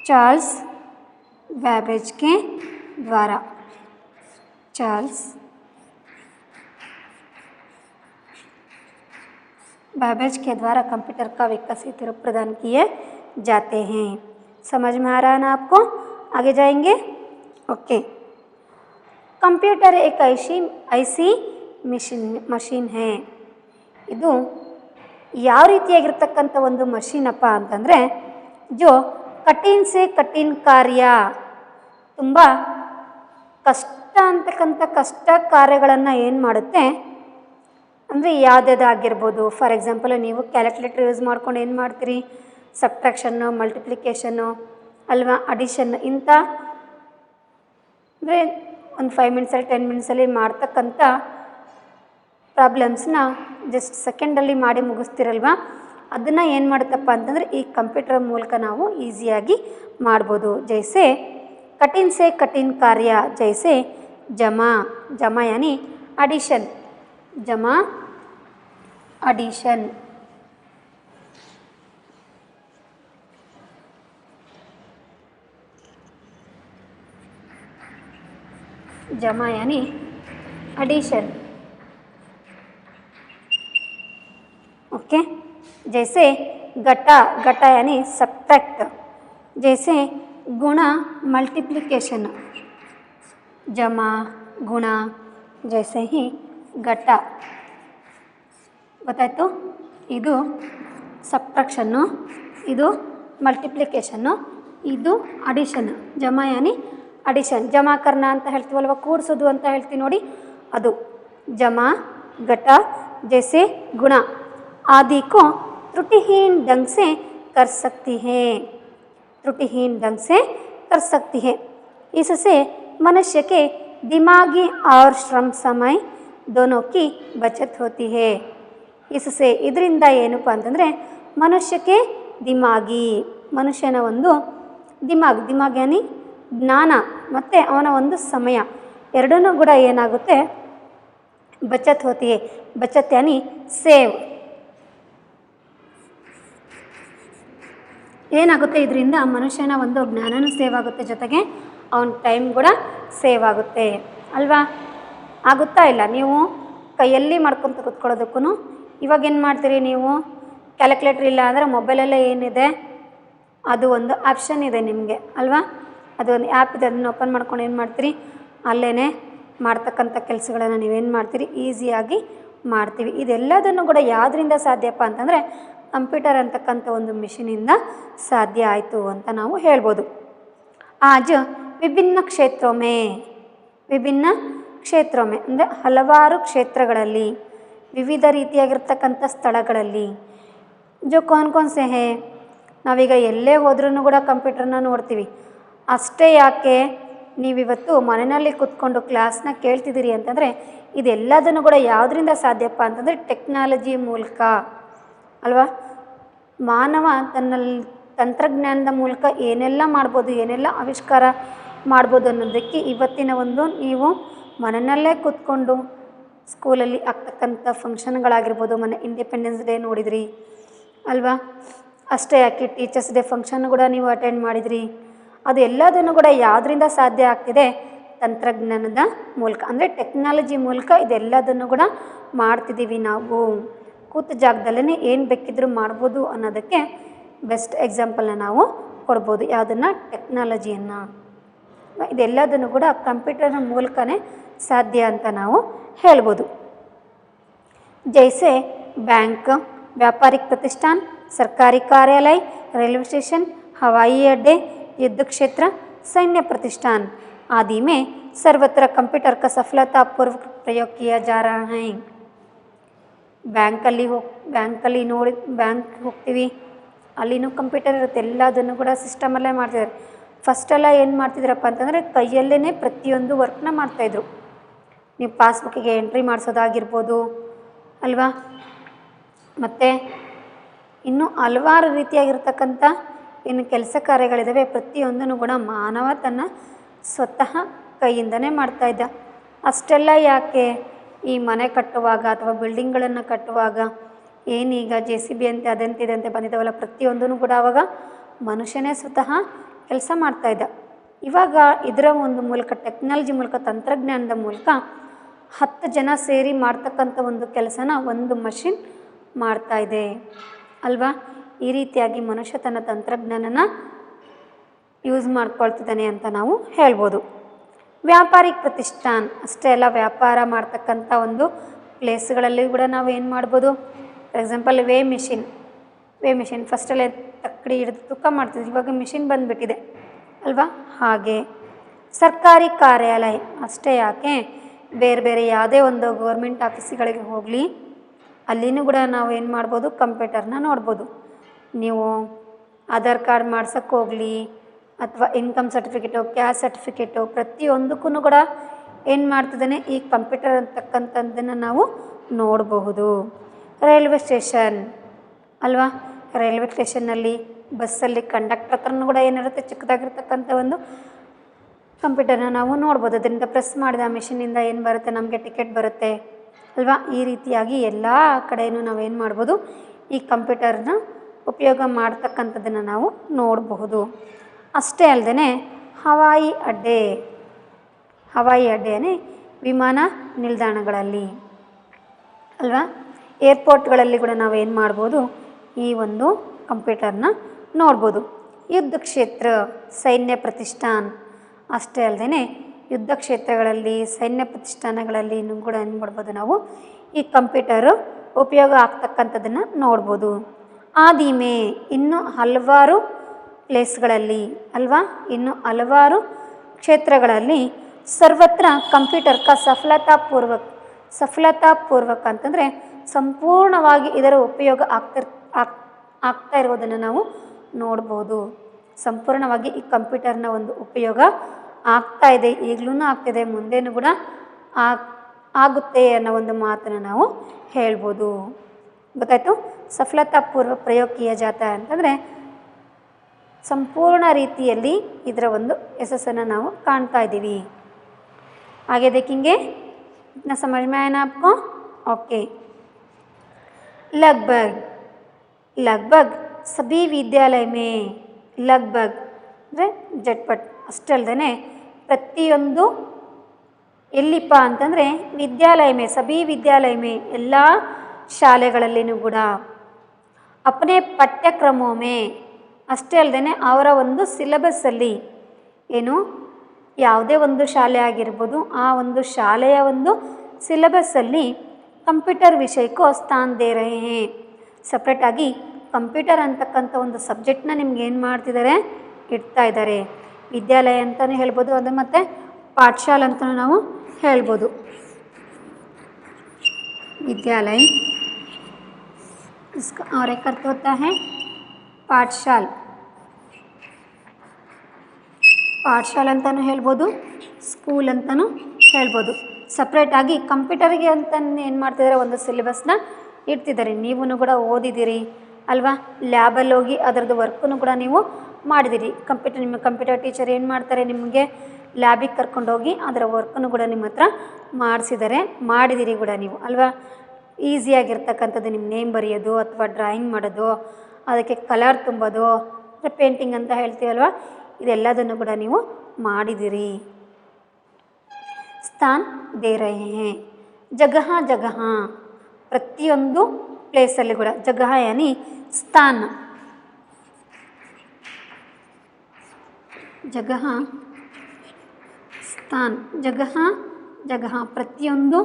चार्ल्स बैबेज के द्वारा. चार्ल्स बैबेज के द्वारा कंप्यूटर का विकसित रूप प्रदान किए जाते हैं. समझ में आ रहा है ना आपको. आगे जाएंगे. ओके. कंप्यूटर एक ऐसी मशीन है, ಇದು ಯಾವ ರೀತಿಯಾಗಿರ್ತಕ್ಕಂಥ ಒಂದು ಮಷೀನಪ್ಪ ಅಂತಂದರೆ ಜೋ ಕಠಿನ್ ಸೆ ಕಠಿನ್ ಕಾರ್ಯ, ತುಂಬ ಕಷ್ಟ ಅಂತಕ್ಕಂಥ ಕಷ್ಟ ಕಾರ್ಯಗಳನ್ನು ಏನು ಮಾಡುತ್ತೆ ಅಂದರೆ ಯಾವುದಾಗಿರ್ಬೋದು. ಫಾರ್ ಎಕ್ಸಾಂಪಲ್ ನೀವು ಕ್ಯಾಲ್ಕುಲೇಟರ್ ಯೂಸ್ ಮಾಡ್ಕೊಂಡು ಏನು ಮಾಡ್ತೀರಿ, ಸಬ್ಟ್ರಾಕ್ಷನ್ನು, ಮಲ್ಟಿಪ್ಲಿಕೇಷನ್ನು ಅಲ್ವಾ, ಅಡಿಷನ್, ಇಂಥ ಅಂದರೆ ಒಂದು 5 ಮಿನಿಟ್ಸಲ್ಲಿ 10 ಮಿನಿಟ್ಸಲ್ಲಿ ಮಾಡ್ತಕ್ಕಂಥ ಪ್ರಾಬ್ಲಮ್ಸ್ನ ಜಸ್ಟ್ ಸೆಕೆಂಡಲ್ಲಿ ಮಾಡಿ ಮುಗಿಸ್ತಿರಲ್ವ, ಅದನ್ನು ಏನು ಮಾಡುತ್ತಪ್ಪ ಅಂತಂದರೆ ಈ ಕಂಪ್ಯೂಟರ್ ಮೂಲಕ ನಾವು ಈಸಿಯಾಗಿ ಮಾಡ್ಬೋದು. ಜೈಸೆ ಕಠಿನ್ ಸೆ ಕಠಿನ್ ಕಾರ್ಯ, ಜೈಸೆ ಜಮಾ, ಜಮಾ ಯಾನಿ ಅಡಿಷನ್, ಜಮಾ ಅಡಿಷನ್. जमा यानी एडिशन. ओके, जैसे घटा, घटा यानी सब्ट्रैक्ट. जैसे गुणा मल्टीप्लिकेशन, जमा गुणा, जैसे ही घटा. ಗೊತ್ತಾಯ್ತು, ಇದು ಸಬ್ಟ್ರಾಕ್ಷನ್ನು, ಇದು ಮಲ್ಟಿಪ್ಲಿಕೇಶನ್ನು, ಇದು ಅಡಿಷನ್. ಜಮಾ ಯಾನಿ ಅಡಿಷನ್, ಜಮಾ ಕರ್ನ ಅಂತ ಹೇಳ್ತೀವಲ್ವ, ಕೂಡಿಸೋದು ಅಂತ ಹೇಳ್ತೀವಿ ನೋಡಿ, ಅದು ಜಮಾ. घट जैसे गुणा आदि को त्रुटिहीन ढंग से कर सकती है, त्रुटिहीन ढंग से कर सकती है. इससे मनुष्य के दिमागी और श्रम समय दोनों की बचत होती है. इससे ಇದರಿಂದ ಏನಪ್ಪ ಅಂತಂದರೆ ಮನುಷ್ಯಕ್ಕೆ ದಿಮಾಗಿ, ಮನುಷ್ಯನ ಒಂದು ದಿಮಾಗ್, ದಿಮಾಗ್ ಯಾನಿ ಜ್ಞಾನ ಮತ್ತು ಅವನ ಒಂದು ಸಮಯ ಎರಡನ್ನೂ ಕೂಡ ಏನಾಗುತ್ತೆ ಬಚತ್ ಹೋತಿಯೇ. ಬಚತ್ ಯಾನಿ ಸೇವ್. ಏನಾಗುತ್ತೆ ಇದರಿಂದ ಮನುಷ್ಯನ ಒಂದು ಜ್ಞಾನನೂ ಸೇವ್ ಆಗುತ್ತೆ, ಜೊತೆಗೆ ಅವನ ಟೈಮ್ ಕೂಡ ಸೇವ್ ಆಗುತ್ತೆ ಅಲ್ವಾ. ಆಗುತ್ತಾ ಇಲ್ಲ, ನೀವು ಕೈಯಲ್ಲಿ ಮಾಡ್ಕೊತ ಕೂತ್ಕೊಳ್ಳೋದಕ್ಕೂ ಇವಾಗ ಏನು ಮಾಡ್ತೀರಿ, ನೀವು ಕ್ಯಾಲ್ಕುಲೇಟ್ರ್ ಇಲ್ಲ ಅಂದರೆ ಮೊಬೈಲಲ್ಲೇ ಏನಿದೆ ಅದು ಒಂದು ಆಪ್ಷನ್ ಇದೆ ನಿಮಗೆ ಅಲ್ವಾ, ಅದು ಒಂದು ಆ್ಯಪ್ ಇದೆ, ಅದನ್ನು ಓಪನ್ ಮಾಡ್ಕೊಂಡು ಏನು ಮಾಡ್ತೀರಿ, ಅಲ್ಲೇ ಮಾಡ್ತಕ್ಕಂಥ ಕೆಲಸಗಳನ್ನು ನೀವೇನು ಮಾಡ್ತೀರಿ ಈಸಿಯಾಗಿ ಮಾಡ್ತೀವಿ. ಇದೆಲ್ಲದನ್ನು ಕೂಡ ಯಾವುದರಿಂದ ಸಾಧ್ಯಪ್ಪ ಅಂತಂದರೆ ಕಂಪ್ಯೂಟರ್ ಅಂತಕ್ಕಂಥ ಒಂದು ಮಿಷಿನಿಂದ ಸಾಧ್ಯ ಆಯಿತು ಅಂತ ನಾವು ಹೇಳ್ಬೋದು. ಆಜ್ ವಿಭಿನ್ನ ಕ್ಷೇತ್ರೋಮೆ ಅಂದರೆ ಹಲವಾರು ಕ್ಷೇತ್ರಗಳಲ್ಲಿ, ವಿವಿಧ ರೀತಿಯಾಗಿರ್ತಕ್ಕಂಥ ಸ್ಥಳಗಳಲ್ಲಿ, ಜೋ ಕೌನ್ ಸೆ ಹೇ, ನಾವೀಗ ಎಲ್ಲೇ ಹೋದ್ರೂ ಕೂಡ ಕಂಪ್ಯೂಟರ್ನ ನೋಡ್ತೀವಿ. ಅಷ್ಟೇ ಯಾಕೆ ನೀವಿವತ್ತು ಮನೆಯಲ್ಲಿ ಕೂತ್ಕೊಂಡು ಕ್ಲಾಸ್ನ ಕೇಳ್ತಿದ್ದೀರಿ ಅಂತಂದರೆ ಇದೆಲ್ಲದನ್ನು ಕೂಡ ಯಾವುದರಿಂದ ಸಾಧ್ಯಪ್ಪ ಅಂತಂದರೆ ಟೆಕ್ನಾಲಜಿ ಮೂಲಕ ಅಲ್ವಾ. ಮಾನವ ತಂತ್ರಜ್ಞಾನದ ಮೂಲಕ ಏನೆಲ್ಲ ಮಾಡ್ಬೋದು, ಏನೆಲ್ಲ ಆವಿಷ್ಕಾರ ಮಾಡ್ಬೋದು ಅನ್ನೋದಕ್ಕೆ ಇವತ್ತಿನ ಒಂದು ನೀವು ಮನೆಯಲ್ಲೇ ಕೂತ್ಕೊಂಡು ಸ್ಕೂಲಲ್ಲಿ ಆಗ್ತಕ್ಕಂಥ ಫಂಕ್ಷನ್ಗಳಾಗಿರ್ಬೋದು, ಮೊನ್ನೆ ಇಂಡಿಪೆಂಡೆನ್ಸ್ ಡೇ ನೋಡಿದ್ರಿ ಅಲ್ವಾ, ಅಷ್ಟೇ ಯಾಕೆ ಟೀಚರ್ಸ್ ಡೇ ಫಂಕ್ಷನ್ ಕೂಡ ನೀವು ಅಟೆಂಡ್ ಮಾಡಿದ್ರಿ. ಅದು ಎಲ್ಲದನ್ನು ಕೂಡ ಯಾವುದರಿಂದ ಸಾಧ್ಯ ಆಗ್ತಿದೆ, ತಂತ್ರಜ್ಞಾನದ ಮೂಲಕ ಅಂದರೆ ಟೆಕ್ನಾಲಜಿ ಮೂಲಕ ಇದೆಲ್ಲದನ್ನು ಕೂಡ ಮಾಡ್ತಿದ್ದೀವಿ. ನಾವು ಕೂತ ಜಾಗದಲ್ಲೇ ಏನು ಬೇಕಿದ್ರೂ ಮಾಡ್ಬೋದು ಅನ್ನೋದಕ್ಕೆ ಬೆಸ್ಟ್ ಎಕ್ಸಾಂಪಲ್ನ ನಾವು ಕೊಡ್ಬೋದು. ಯಾವುದನ್ನು, ಟೆಕ್ನಾಲಜಿಯನ್ನು. ಇದೆಲ್ಲದನ್ನು ಕೂಡ ಕಂಪ್ಯೂಟರ್ನ ಮೂಲಕನೇ ಸಾಧ್ಯ ಅಂತ ನಾವು ಹೇಳ್ಬೋದು. ಜೈಸೆ ಬ್ಯಾಂಕ್, व्यापारिक प्रतिष्ठान, सरकारी कार्यालय, रेलवे स्टेशन, हवाई अड्डे, युद्ध क्षेत्र, सैन्य प्रतिष्ठान आदि में सर्वत्र कंप्यूटर का सफलतापूर्वक प्रयोग किया जा रहा है. ಬ್ಯಾಂಕಲ್ಲಿ ನೋಡಿ, ಬ್ಯಾಂಕ್ ಹೋಗ್ತೀವಿ, ಅಲ್ಲಿನೂ ಕಂಪ್ಯೂಟರ್ ಇರುತ್ತೆ, ಎಲ್ಲದನ್ನು ಕೂಡ ಸಿಸ್ಟಮಲ್ಲೇ ಮಾಡ್ತಿದ್ದಾರೆ. ಫಸ್ಟೆಲ್ಲ ಏನು ಮಾಡ್ತಿದ್ರಪ್ಪ ಅಂತಂದರೆ ಕೈಯಲ್ಲೇ ಪ್ರತಿಯೊಂದು ವರ್ಕ್ನ ಮಾಡ್ತಾಯಿದ್ರು. ನೀವು ಪಾಸ್ಬುಕ್ಕಿಗೆ ಎಂಟ್ರಿ ಮಾಡಿಸೋದಾಗಿರ್ಬೋದು ಅಲ್ವಾ, ಮತ್ತು ಇನ್ನೂ ಹಲವಾರು ರೀತಿಯಾಗಿರ್ತಕ್ಕಂಥ ಏನು ಕೆಲಸ ಕಾರ್ಯಗಳಿದ್ದಾವೆ ಪ್ರತಿಯೊಂದನ್ನು ಕೂಡ ಮಾನವ ತನ್ನ ಸ್ವತಃ ಕೈಯಿಂದನೇ ಮಾಡ್ತಾಯಿದ್ದ. ಅಷ್ಟೆಲ್ಲ ಯಾಕೆ ಈ ಮನೆ ಕಟ್ಟುವಾಗ ಅಥವಾ ಬಿಲ್ಡಿಂಗ್ಗಳನ್ನು ಕಟ್ಟುವಾಗ ಏನೀಗ JCB ಅಂತೆ ಅದಂತಿದೆ ಅಂತೆ ಬಂದಿದ್ದಾವಲ್ಲ, ಪ್ರತಿಯೊಂದೂ ಕೂಡ ಆವಾಗ ಮನುಷ್ಯನೇ ಸ್ವತಃ ಕೆಲಸ ಮಾಡ್ತಾಯಿದ್ದ. ಇವಾಗ ಇದರ ಒಂದು ಮೂಲಕ, ಟೆಕ್ನಾಲಜಿ ಮೂಲಕ, ತಂತ್ರಜ್ಞಾನದ ಮೂಲಕ 10 ಜನ ಸೇರಿ ಮಾಡ್ತಕ್ಕಂಥ ಒಂದು ಕೆಲಸನ ಒಂದು ಮಷಿನ್ ಮಾಡ್ತಾಯಿದೆ ಅಲ್ವಾ. ಈ ರೀತಿಯಾಗಿ ಮನುಷ್ಯ ತನ್ನ ತಂತ್ರಜ್ಞಾನನ ಯೂಸ್ ಮಾಡ್ಕೊಳ್ತಿದ್ದಾನೆ ಅಂತ ನಾವು ಹೇಳ್ಬೋದು. ವ್ಯಾಪಾರಿಕ ಪ್ರತಿಷ್ಠಾನ ಅಷ್ಟೇ ಅಲ್ಲ, ವ್ಯಾಪಾರ ಮಾಡ್ತಕ್ಕಂಥ ಒಂದು ಪ್ಲೇಸ್ಗಳಲ್ಲಿ ಕೂಡ ನಾವು ಏನು ಮಾಡ್ಬೋದು, ಫಾರ್ ಎಕ್ಸಾಂಪಲ್ ವೇ ಮಿಷಿನ್ ಫಸ್ಟಲ್ಲೇ ತಕ್ಕಡಿ ಹಿಡಿದು ತೂಕ ಮಾಡ್ತಿದ್ವಿ, ಇವಾಗ ಮಿಷಿನ್ ಬಂದುಬಿಟ್ಟಿದೆ ಅಲ್ವಾ. ಹಾಗೆ ಸರ್ಕಾರಿ ಕಾರ್ಯಾಲಯ ಅಷ್ಟೇ ಯಾಕೆ, ಬೇರೆ ಬೇರೆ ಯಾವುದೇ ಒಂದು ಗೌರ್ಮೆಂಟ್ ಆಫೀಸ್ಗಳಿಗೆ ಹೋಗಲಿ ಅಲ್ಲಿನೂ ಕೂಡ ನಾವು ಏನು ಮಾಡ್ಬೋದು, ಕಂಪ್ಯೂಟರ್ನ ನೋಡ್ಬೋದು. ನೀವು ಆಧಾರ್ ಕಾರ್ಡ್ ಮಾಡ್ಸೋಕ್ಕೆ ಹೋಗಲಿ ಅಥವಾ ಇನ್ಕಮ್ ಸರ್ಟಿಫಿಕೇಟು, ಕ್ಯಾಸ್ಟ್ ಸರ್ಟಿಫಿಕೇಟು, ಪ್ರತಿಯೊಂದಕ್ಕೂ ಕೂಡ ಏನು ಮಾಡ್ತಿದ್ದಾನೆ ಈ ಕಂಪ್ಯೂಟರ್ ಅಂತಕ್ಕಂಥದ್ದನ್ನು ನಾವು ನೋಡಬಹುದು. ರೈಲ್ವೆ ಸ್ಟೇಷನ್ ಅಲ್ವಾ, ರೈಲ್ವೆ ಸ್ಟೇಷನ್ನಲ್ಲಿ ಬಸ್ಸಲ್ಲಿ ಕಂಡಕ್ಟರ್ ಹತ್ರನೂ ಕೂಡ ಏನಿರುತ್ತೆ, ಚಿಕ್ಕದಾಗಿರ್ತಕ್ಕಂಥ ಒಂದು ಕಂಪ್ಯೂಟರ್ನ ನಾವು ನೋಡ್ಬೋದು. ಅದರಿಂದ ಪ್ರೆಸ್ ಮಾಡಿದ ಮಿಷಿನಿಂದ ಏನು ಬರುತ್ತೆ, ನಮಗೆ ಟಿಕೆಟ್ ಬರುತ್ತೆ ಅಲ್ವಾ. ಈ ರೀತಿಯಾಗಿ ಎಲ್ಲ ಕಡೆಯೂ ನಾವೇನು ಮಾಡ್ಬೋದು, ಈ ಕಂಪ್ಯೂಟರ್ನ ಉಪಯೋಗ ಮಾಡ್ತಕ್ಕಂಥದ್ದನ್ನು ನಾವು ನೋಡಬಹುದು. ಅಷ್ಟೇ ಅಲ್ಲದೆ ಹವಾಯಿ ಅಡ್ಡೆನೇ ವಿಮಾನ ನಿಲ್ದಾಣಗಳಲ್ಲಿ ಅಲ್ವಾ, ಏರ್ಪೋರ್ಟ್ಗಳಲ್ಲಿ ಕೂಡ ನಾವು ಏನು ಮಾಡ್ಬೋದು, ಈ ಒಂದು ಕಂಪ್ಯೂಟರ್ನ ನೋಡ್ಬೋದು. ಯುದ್ಧ ಕ್ಷೇತ್ರ ಸೈನ್ಯ ಪ್ರತಿಷ್ಠಾನ ಅಷ್ಟೇ ಅಲ್ಲದೆ ಯುದ್ಧ ಕ್ಷೇತ್ರಗಳಲ್ಲಿ ಸೈನ್ಯ ಪ್ರತಿಷ್ಠಾನಗಳಲ್ಲಿ ಇನ್ನೂ ಕೂಡ ಏನು ಮಾಡ್ಬೋದು, ನಾವು ಈ ಕಂಪ್ಯೂಟರು ಉಪಯೋಗ ಆಗ್ತಕ್ಕಂಥದ್ದನ್ನು ನೋಡ್ಬೋದು. ಆದಿಮೆ ಇನ್ನೂ ಹಲವಾರು ಪ್ಲೇಸ್ಗಳಲ್ಲಿ ಅಲ್ವಾ, ಇನ್ನೂ ಹಲವಾರು ಕ್ಷೇತ್ರಗಳಲ್ಲಿ ಸರ್ವತ್ರ ಕಂಪ್ಯೂಟರ್ ಸಫಲತಾಪೂರ್ವಕ ಅಂತಂದರೆ ಸಂಪೂರ್ಣವಾಗಿ ಇದರ ಉಪಯೋಗ ಆಗ್ತಾ ಇರುವುದನ್ನು ನಾವು ನೋಡ್ಬೋದು. ಸಂಪೂರ್ಣವಾಗಿ ಈ ಕಂಪ್ಯೂಟರ್ನ ಒಂದು ಉಪಯೋಗ ಆಗ್ತಾ ಇದೆ, ಈಗಲೂ ಆಗ್ತಿದೆ, ಮುಂದೇನೂ ಕೂಡ ಆಗುತ್ತೆ ಅನ್ನೋ ಒಂದು ಮಾತನ್ನು ನಾವು ಹೇಳ್ಬೋದು. ಗೊತ್ತಾಯಿತು. ಸಫಲತಾಪೂರ್ವ ಪ್ರಯೋಗ ಕಿಯಾ ಜಾತಾ ಅಂತಂದರೆ ಸಂಪೂರ್ಣ ರೀತಿಯಲ್ಲಿ ಇದರ ಒಂದು ಯಶಸ್ಸನ್ನು ನಾವು ಕಾಣ್ತಾ ಇದ್ದೀವಿ. आगे देखेंगे, इतना समझ में आया ना आपको? ओके. लगभग सभी विद्यालय में लगभग ಅಂದರೆ झटपट ಅಷ್ಟೇ ಅಲ್ಲದೆ ಪ್ರತಿಯೊಂದು ಎಲ್ಲಿಪ್ಪ ಅಂತಂದರೆ ಸಭಿ ವಿದ್ಯಾಲಯ ಮೇ ಎಲ್ಲ ಶಾಲೆಗಳಲ್ಲಿನೂ ಕೂಡ ಅಪನೆ ಪಠ್ಯಕ್ರಮೋಮೆ ಅಷ್ಟೇ ಅಲ್ಲದೆ ಅವರ ಒಂದು ಸಿಲೆಬಸ್ಸಲ್ಲಿ ಏನು ಯಾವುದೇ ಒಂದು ಶಾಲೆ ಆಗಿರ್ಬೋದು, ಆ ಒಂದು ಶಾಲೆಯ ಒಂದು ಸಿಲೆಬಸ್ಸಲ್ಲಿ ಕಂಪ್ಯೂಟರ್ ವಿಷಯಕ್ಕೂ ಸ್ಥಾನ ದೇ ರಹೆ ಹೇ. ಸಪ್ರೇಟಾಗಿ ಕಂಪ್ಯೂಟರ್ ಅಂತಕ್ಕಂಥ ಒಂದು ಸಬ್ಜೆಕ್ಟ್ನ ನಿಮ್ಗೆ ಏನು ಮಾಡ್ತಿದ್ದಾರೆ, ಇಡ್ತಾ ಇದ್ದಾರೆ. ವಿದ್ಯಾಲಯ ಅಂತಲೂ ಹೇಳ್ಬೋದು, ಅದು ಮತ್ತು ಪಾಠಶಾಲೆ ಅಂತಲೂ ನಾವು ಹೇಳ್ಬೋದು. विद्यालय इसका और एक अर्थ होता है ಪಾಠಶಾಲೆ ಅಂತಲೂ ಹೇಳ್ಬೋದು, ಸ್ಕೂಲ್ ಅಂತಲೂ ಹೇಳ್ಬೋದು. ಸಪ್ರೇಟಾಗಿ ಕಂಪ್ಯೂಟರ್ಗೆ ಅಂತ ಏನು ಮಾಡ್ತಿದ್ದಾರೆ, ಒಂದು ಸಿಲೆಬಸ್ನ ಇಡ್ತಿದ್ದಾರೆ. ನೀವೂ ಕೂಡ ಓದಿದ್ದೀರಿ ಅಲ್ವಾ, ಲ್ಯಾಬಲ್ಲಿ ಹೋಗಿ ಅದರದ್ದು ವರ್ಕನ್ನು ಕೂಡ ನೀವು ಮಾಡಿದ್ದೀರಿ. ನಿಮ್ಮ ಕಂಪ್ಯೂಟರ್ ಟೀಚರ್ ಏನು ಮಾಡ್ತಾರೆ, ನಿಮಗೆ ಲ್ಯಾಬಿಗೆ ಕರ್ಕೊಂಡೋಗಿ ಅದರ ವರ್ಕನ್ನು ಕೂಡ ನಿಮ್ಮ ಹತ್ರ ಮಾಡಿದ್ದೀರಿ ಕೂಡ ನೀವು ಅಲ್ವಾ. ಈಸಿಯಾಗಿರ್ತಕ್ಕಂಥದ್ದು ನಿಮ್ಮ ನೇಮ್ ಬರೆಯೋದು ಅಥವಾ ಡ್ರಾಯಿಂಗ್ ಮಾಡೋದು, ಅದಕ್ಕೆ ಕಲರ್ ತುಂಬೋದು, ಪೇಂಟಿಂಗ್ ಅಂತ ಹೇಳ್ತೀವಲ್ವ, ಇದೆಲ್ಲದನ್ನು ಕೂಡ ನೀವು ಮಾಡಿದಿರಿ. ಸ್ಥಾನ ದೇ ರಹೆ ಹೇ. ಜಗಹ ಪ್ರತಿಯೊಂದು ಪ್ಲೇಸಲ್ಲಿ ಕೂಡ ಜಗಹ ಯಾನಿ ಸ್ಥಾನ, ಜಗಹ ಪ್ರತಿಯೊಂದು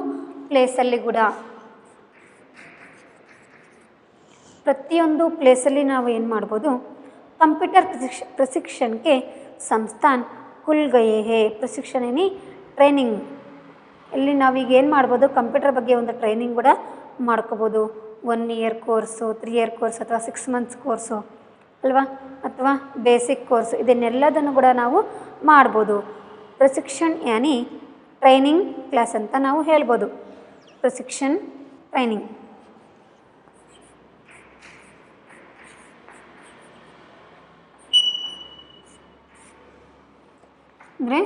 ಪ್ಲೇಸಲ್ಲಿ ಕೂಡ, ಪ್ರತಿಯೊಂದು ಪ್ಲೇಸಲ್ಲಿ ನಾವು ಏನು ಮಾಡ್ಬೋದು, ಕಂಪ್ಯೂಟರ್ ಪ್ರಶಿಕ್ಷಣಕ್ಕೆ ಸಂಸ್ಥಾನ ಖುಲ್ ಗಯೇ ಹೇ. ಪ್ರಶಿಕ್ಷಣ ಏನಿ ಟ್ರೈನಿಂಗ್, ಇಲ್ಲಿ ನಾವೀಗ ಏನು ಮಾಡ್ಬೋದು, ಕಂಪ್ಯೂಟರ್ ಬಗ್ಗೆ ಒಂದು ಟ್ರೈನಿಂಗ್ ಕೂಡ ಮಾಡ್ಕೋಬೋದು. 1 ಇಯರ್ ಕೋರ್ಸು, 3 ಇಯರ್ ಕೋರ್ಸ್ ಅಥವಾ 6 ಮಂತ್ಸ್ ಕೋರ್ಸು ಅಲ್ವಾ, ಅಥವಾ ಬೇಸಿಕ್ ಕೋರ್ಸ್, ಇದನ್ನೆಲ್ಲದನ್ನು ಕೂಡ ನಾವು ಮಾಡ್ಬೋದು. ಪ್ರಶಿಕ್ಷಣ ಯಾನಿ ಟ್ರೈನಿಂಗ್ ಕ್ಲಾಸ್ ಅಂತ ನಾವು ಹೇಳ್ಬೋದು. ಪ್ರಶಿಕ್ಷಣ ಟ್ರೈನಿಂಗ್ ಅಂದರೆ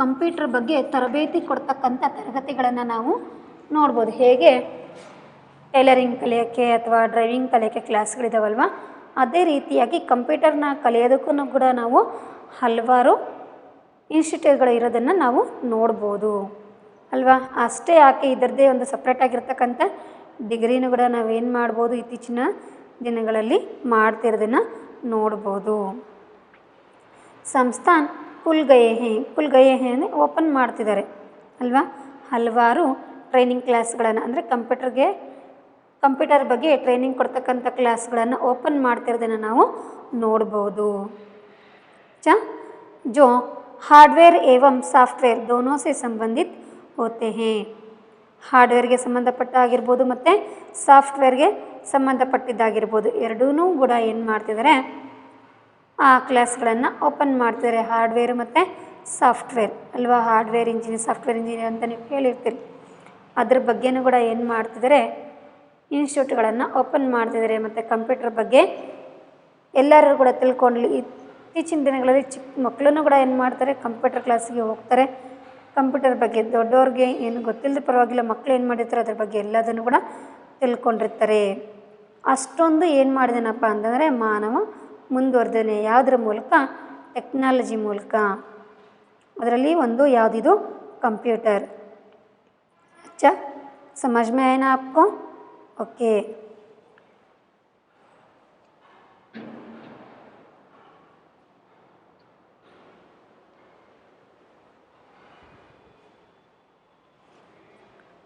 ಕಂಪ್ಯೂಟರ್ ಬಗ್ಗೆ ತರಬೇತಿ ಕೊಡ್ತಕ್ಕಂಥ ತರಗತಿಗಳನ್ನು ನಾವು ನೋಡ್ಬೋದು. ಹೇಗೆ ಟೈಲರಿಂಗ್ ಕಲಿಯೋಕ್ಕೆ ಅಥವಾ ಡ್ರೈವಿಂಗ್ ಕಲಿಯೋಕ್ಕೆ ಕ್ಲಾಸ್ಗಳಿದಾವಲ್ವ, ಅದೇ ರೀತಿಯಾಗಿ ಕಂಪ್ಯೂಟರ್ನ ಕಲಿಯೋದಕ್ಕೂ ಕೂಡ ನಾವು ಹಲವಾರು ಇನ್ಸ್ಟಿಟ್ಯೂಟ್ಗಳು ಇರೋದನ್ನು ನಾವು ನೋಡ್ಬೋದು ಅಲ್ವಾ. ಅಷ್ಟೇ ಯಾಕೆ ಇದರದ್ದೇ ಒಂದು ಸಪ್ರೇಟಾಗಿರ್ತಕ್ಕಂಥ ಡಿಗ್ರಿನೂ ಕೂಡ ನಾವೇನು ಮಾಡ್ಬೋದು, ಇತ್ತೀಚಿನ ದಿನಗಳಲ್ಲಿ ಮಾಡ್ತಿರೋದನ್ನು ನೋಡ್ಬೋದು. ಸಂಸ್ಥಾನ ಖುಲ್ ಗಯೇ ಹೇ ಅಂದರೆ ಓಪನ್ ಮಾಡ್ತಿದ್ದಾರೆ ಅಲ್ವಾ. ಹಲವಾರು ಟ್ರೈನಿಂಗ್ ಕ್ಲಾಸ್ಗಳನ್ನು ಅಂದರೆ ಕಂಪ್ಯೂಟರ್ಗೆ ಕಂಪ್ಯೂಟರ್ ಬಗ್ಗೆ ಟ್ರೈನಿಂಗ್ ಕೊಡ್ತಕ್ಕಂಥ ಕ್ಲಾಸ್ಗಳನ್ನು ಓಪನ್ ಮಾಡ್ತಿರೋದನ್ನು ನಾವು ನೋಡ್ಬೋದು। अच्छा, जो हार्डवेयर एवं सॉफ्टवेयर दोनों से संबंधित होते हैं। ಹಾರ್ಡ್ವೇರ್ಗೆ ಸಂಬಂಧಪಟ್ಟಾಗಿರ್ಬೋದು ಮತ್ತು ಸಾಫ್ಟ್ವೇರ್ಗೆ ಸಂಬಂಧಪಟ್ಟಿದ್ದಾಗಿರ್ಬೋದು, ಎರಡೂ ಕೂಡ ಏನು ಮಾಡ್ತಿದ್ದಾರೆ, ಆ ಕ್ಲಾಸ್ಗಳನ್ನು ಓಪನ್ ಮಾಡ್ತಿದ್ದಾರೆ, ಹಾರ್ಡ್ವೇರ್ ಮತ್ತು ಸಾಫ್ಟ್ವೇರ್ ಅಲ್ವಾ। ಹಾರ್ಡ್ವೇರ್ ಇಂಜಿನಿಯರ್, ಸಾಫ್ಟ್ವೇರ್ ಇಂಜಿನಿಯರ್ ಅಂತ ನೀವು ಕೇಳಿರ್ತೀರಿ, ಅದ್ರ ಬಗ್ಗೆನೂ ಕೂಡ ಏನು ಮಾಡ್ತಿದ್ದಾರೆ, ಇನ್ಸ್ಟಿಟ್ಯೂಟ್ಗಳನ್ನು ಓಪನ್ ಮಾಡ್ತಿದ್ದಾರೆ। ಮತ್ತು ಕಂಪ್ಯೂಟರ್ ಬಗ್ಗೆ ಎಲ್ಲರೂ ಕೂಡ ತಿಳ್ಕೊಳ್ಳಿ। ಇತ್ತೀಚಿನ ದಿನಗಳಲ್ಲಿ ಚಿಕ್ಕ ಮಕ್ಕಳನ್ನು ಕೂಡ ಏನು ಮಾಡ್ತಾರೆ, ಕಂಪ್ಯೂಟರ್ ಕ್ಲಾಸಿಗೆ ಹೋಗ್ತಾರೆ। ಕಂಪ್ಯೂಟರ್ ಬಗ್ಗೆ ದೊಡ್ಡವ್ರಿಗೆ ಏನು ಗೊತ್ತಿಲ್ಲದ ಪರವಾಗಿಲ್ಲ, ಮಕ್ಕಳು ಏನು ಮಾಡಿರ್ತಾರೆ ಅದ್ರ ಬಗ್ಗೆ ಎಲ್ಲದನ್ನು ಕೂಡ ತಿಳ್ಕೊಂಡಿರ್ತಾರೆ। ಅಷ್ಟೊಂದು ಏನು ಮಾಡಿದನಪ್ಪ ಅಂತಂದರೆ ಮಾನವ ಮುಂದುವರೆದನೆ, ಯಾವುದರ ಮೂಲಕ, ಟೆಕ್ನಾಲಜಿ ಮೂಲಕ। ಅದರಲ್ಲಿ ಒಂದು ಯಾವುದಿದು, ಕಂಪ್ಯೂಟರ್। अच्छा, समझ में आया ना आपको? ओके।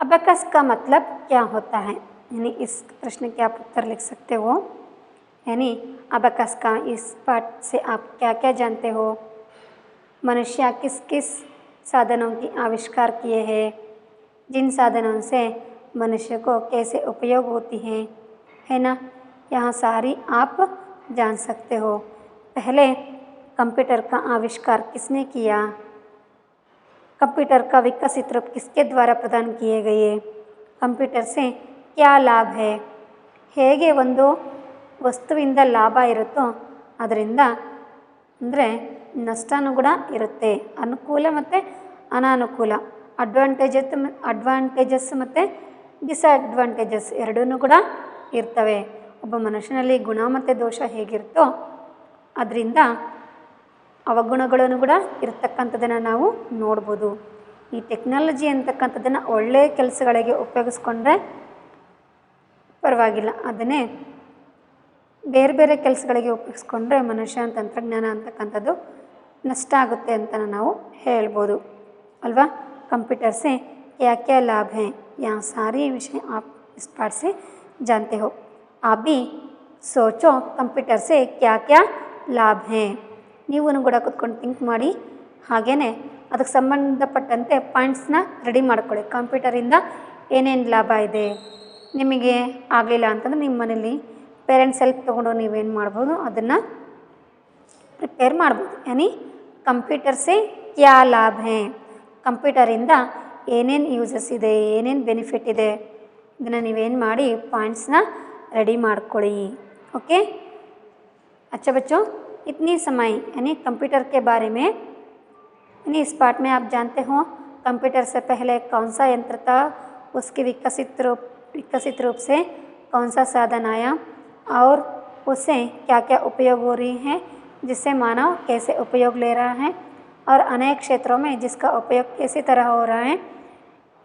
अबेकस का मतलब क्या होता है, यानी इस प्रश्न के आप उत्तर लिख सकते हो। यानी अबेकस का इस पाठ से आप क्या क्या जानते हो, मनुष्य किस किस साधनों की आविष्कार किए हैं, जिन साधनों से मनुष्य को कैसे उपयोग होती है ना, यहाँ सारी आप जान सकते हो। पहले कंप्यूटर का आविष्कार किसने किया, कंप्यूटर का विकसित रूप किसके द्वारा प्रदान किए गए, कंप्यूटर से क्या लाभ है, ಹೇಗೆ ಒಂದು ವಸ್ತುವಿಂದ ಲಾಭ ಇರುತ್ತೋ ಅದರಿಂದ ಅಂದರೆ ನಷ್ಟನೂ ಕೂಡ ಇರುತ್ತೆ, ಅನುಕೂಲ ಮತ್ತು ಅನಾನುಕೂಲ, ಅಡ್ವಾಂಟೇಜಸ್ ಮತ್ತು ಡಿಸ್ಅಡ್ವಾಂಟೇಜಸ್ ಎರಡೂ ಕೂಡ ಇರ್ತವೆ। ಒಬ್ಬ ಮನುಷ್ಯನಲ್ಲಿ ಗುಣ ಮತ್ತು ದೋಷ ಹೇಗಿರುತ್ತೋ ಅದರಿಂದ ಅವಗುಣಗಳನ್ನು ಕೂಡ ಇರತಕ್ಕಂಥದ್ದನ್ನು ನಾವು ನೋಡ್ಬೋದು। ಈ ಟೆಕ್ನಾಲಜಿ ಅಂತಕ್ಕಂಥದ್ದನ್ನು ಒಳ್ಳೆಯ ಕೆಲಸಗಳಿಗೆ ಉಪಯೋಗಿಸ್ಕೊಂಡ್ರೆ ಪರವಾಗಿಲ್ಲ, ಅದನ್ನೇ ಬೇರೆ ಬೇರೆ ಕೆಲಸಗಳಿಗೆ ಉಪಯೋಗಿಸ್ಕೊಂಡ್ರೆ ಮನುಷ್ಯ ತಂತ್ರಜ್ಞಾನ ಅಂತಕ್ಕಂಥದ್ದು ನಷ್ಟ ಆಗುತ್ತೆ ಅಂತ ನಾವು ಹೇಳ್ಬೋದು ಅಲ್ವಾ। कंप्यूटर से क्या क्या लाभ हैं, यहाँ सारी विषय आप इस पाठ से जानते हो। आप भी सोचो कंप्यूटर से क्या क्या लाभ हैं, ನೀವು ಕೂಡ ಕೂತ್ಕೊಂಡು ಥಿಂಕ್ ಮಾಡಿ, ಹಾಗೆಯೇ ಅದಕ್ಕೆ ಸಂಬಂಧಪಟ್ಟಂತೆ ಪಾಯಿಂಟ್ಸ್ನ ರೆಡಿ ಮಾಡ್ಕೊಳ್ಳಿ। ಕಂಪ್ಯೂಟರಿಂದ ಏನೇನು ಲಾಭ ಇದೆ ನಿಮಗೆ ಆಗಲಿಲ್ಲ ಅಂತಂದರೆ ನಿಮ್ಮ ಮನೇಲಿ ಪೇರೆಂಟ್ಸ್ ಹೆಲ್ಪ್ ತೊಗೊಂಡು ನೀವೇನು ಮಾಡ್ಬೋದು, ಅದನ್ನು ಪ್ರಿಪೇರ್ ಮಾಡ್ಬೋದು। ಯಾನಿ ಕಂಪ್ಯೂಟರ್ ಸೆ ಕ್ಯಾ ಲಾಭ ಹೇ, ಕಂಪ್ಯೂಟರಿಂದ ಏನೇನು ಯೂಸಸ್ ಇದೆ, ಏನೇನು ಬೆನಿಫಿಟ್ ಇದೆ, ಇದನ್ನು ನೀವೇನು ಮಾಡಿ ಪಾಯಿಂಟ್ಸ್ನ रेडी ಮಾಡ್ಕೊಳ್ಳಿ। ओके, अच्छा बच्चों, इतनी समय यानी कंप्यूटर के बारे में, यानी इस पाठ में आप जानते हो कंप्यूटर से पहले कौन सा यंत्र था, उसके विकसित रूप से कौन सा साधन आया और उससे क्या क्या उपयोग हो रही हैं, जिससे मानव कैसे उपयोग ले रहा है और अनेक क्षेत्रों में जिसका उपयोग किसी तरह हो रहा है।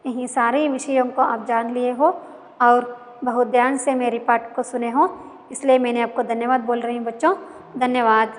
यही सारे विषयों को आप जान लिए हो और बहुत ध्यान से मेरी पाठ को सुने हो, इसलिए मैंने आपको धन्यवाद बोल रही हूँ बच्चों। धन्यवाद।